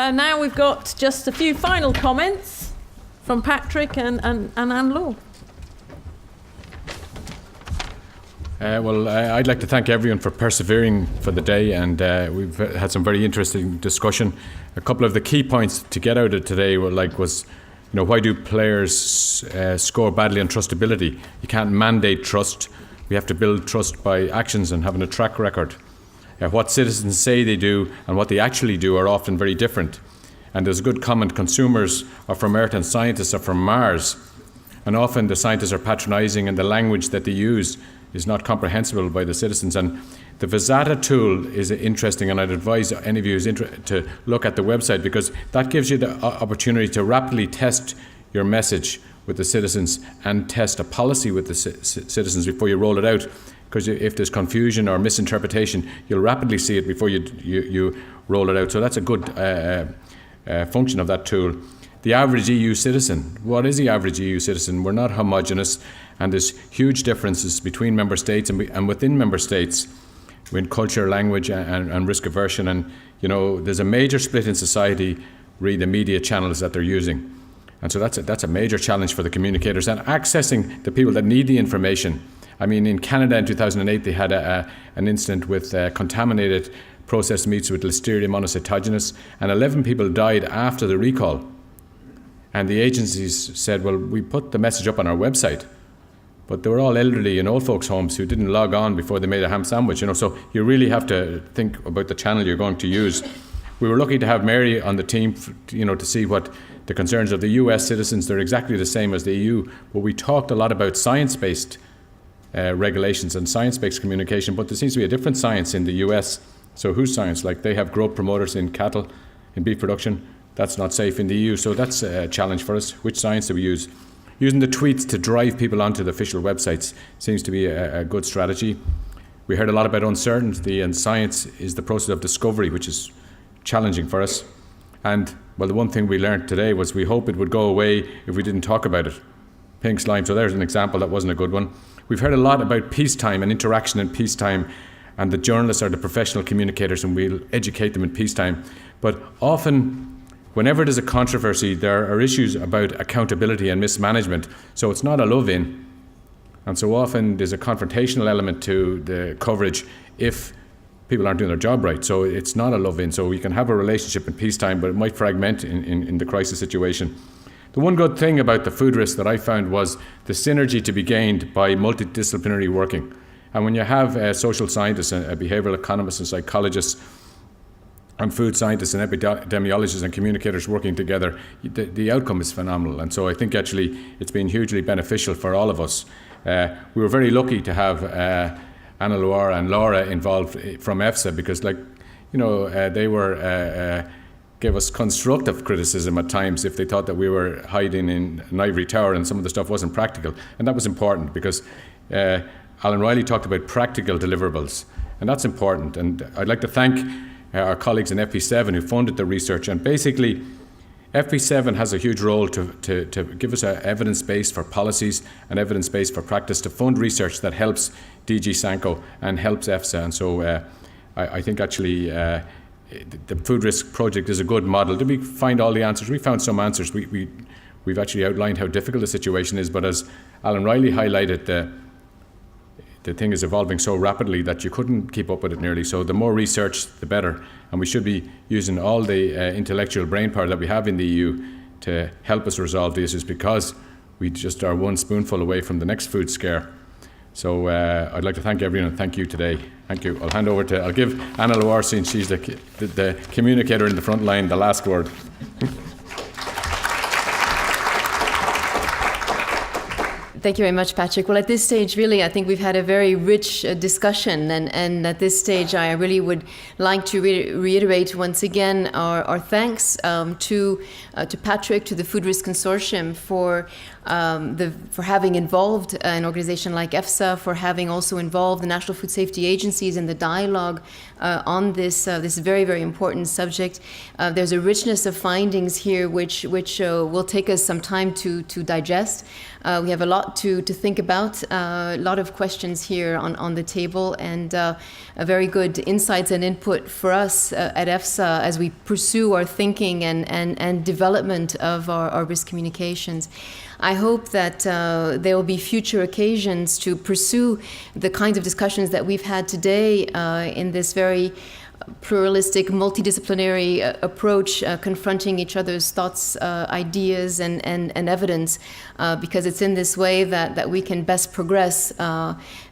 now we've got just a few final comments from Patrick and Anne-Laure. I'd like to thank everyone for persevering for the day, and we've had some very interesting discussion. A couple of the key points to get out of today was, why do players score badly on trustability? You can't mandate trust. We have to build trust by actions and having a track record. What citizens say they do and what they actually do are often very different. And there's a good comment: consumers are from Earth and scientists are from Mars. And often the scientists are patronising, and the language that they use is not comprehensible by the citizens. And the Visata tool is interesting, and I'd advise any of you to look at the website, because that gives you the opportunity to rapidly test your message with the citizens and test a policy with the citizens before you roll it out. Because if there's confusion or misinterpretation, you'll rapidly see it before you roll it out. So that's a good function of that tool. The average EU citizen. What is the average EU citizen? We're not homogenous, and there's huge differences between member states and within member states in culture, language and risk aversion. And there's a major split in society re the media channels that they're using. And so that's a major challenge for the communicators, and accessing the people that need the information. I mean, in Canada in 2008, they had an incident with contaminated processed meats with Listeria monocytogenes, and 11 people died after the recall. And the agencies said, well, we put the message up on our website, but they were all elderly in old folks' homes who didn't log on before they made a ham sandwich. So you really have to think about the channel you're going to use. We were lucky to have Mary on the team, to see what the concerns of the US citizens. They're exactly the same as the EU, but we talked a lot about science-based regulations and science-based communication, but there seems to be a different science in the US. So whose science? Like, they have growth promoters in cattle, in beef production. That's not safe in the EU, so that's a challenge for us. Which science do we use? Using the tweets to drive people onto the official websites seems to be a good strategy. We heard a lot about uncertainty, and science is the process of discovery, which is challenging for us. And, the one thing we learned today was we hope it would go away if we didn't talk about it. Pink slime, so there's an example that wasn't a good one. We've heard a lot about peacetime and interaction in peacetime, and the journalists are the professional communicators, and we'll educate them in peacetime. But often, whenever there's a controversy, there are issues about accountability and mismanagement. So it's not a love-in. And so often there's a confrontational element to the coverage if people aren't doing their job right. So it's not a love-in. So we can have a relationship in peacetime, but it might fragment in the crisis situation. The one good thing about the FoodRisC that I found was the synergy to be gained by multidisciplinary working. And when you have social scientists and behavioral economists and psychologists and food scientists and epidemiologists and communicators working together, the outcome is phenomenal. And so I think actually it's been hugely beneficial for all of us. We were very lucky to have Anne-Laure and Laura involved from EFSA, because they were gave us constructive criticism at times if they thought that we were hiding in an ivory tower and some of the stuff wasn't practical. And that was important, because Alan Riley talked about practical deliverables, and that's important. And I'd like to thank our colleagues in FP7 who funded the research. And basically, FP7 has a huge role to give us an evidence base for policies and evidence base for practice, to fund research that helps DG Sanko and helps EFSA. And so I think actually the FoodRisC project is a good model. Did we find all the answers? We found some answers. We've actually outlined how difficult the situation is, but as Alan Riley highlighted, the thing is evolving so rapidly that you couldn't keep up with it nearly. So the more research, the better. And we should be using all the intellectual brainpower that we have in the EU to help us resolve the issues, because we just are one spoonful away from the next food scare. So I'd like to thank everyone, and thank you today. Thank you. I'll give Anne-Laure, since she's the communicator in the front line, the last word. Thank you very much, Patrick. Well, at this stage, really, I think we've had a very rich discussion, and at this stage, I really would like to reiterate once again our thanks to Patrick, to the FoodRisC Consortium, for for having involved an organization like EFSA, for having also involved the National Food Safety Agencies in the dialogue on this very, very important subject. There's a richness of findings here which will take us some time to digest. We have a lot to think about, a lot of questions here on the table, and a very good insights and input for us at EFSA as we pursue our thinking and development of our risk communications. I hope that there will be future occasions to pursue the kinds of discussions that we've had today in this very pluralistic, multidisciplinary approach, confronting each other's thoughts, ideas, and evidence, because it's in this way that we can best progress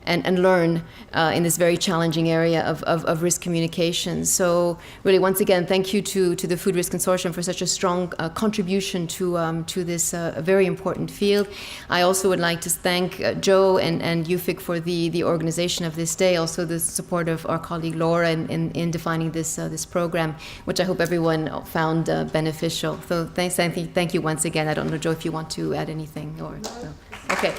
and learn in this very challenging area of risk communication. So really, once again, thank you to the FoodRisC Consortium for such a strong contribution to this very important field. I also would like to thank Joe and UFIC for the organization of this day, also the support of our colleague Laura in defining this program, which I hope everyone found beneficial. So thank you once again. I don't know, Joe, if you want to add anything or no. Okay.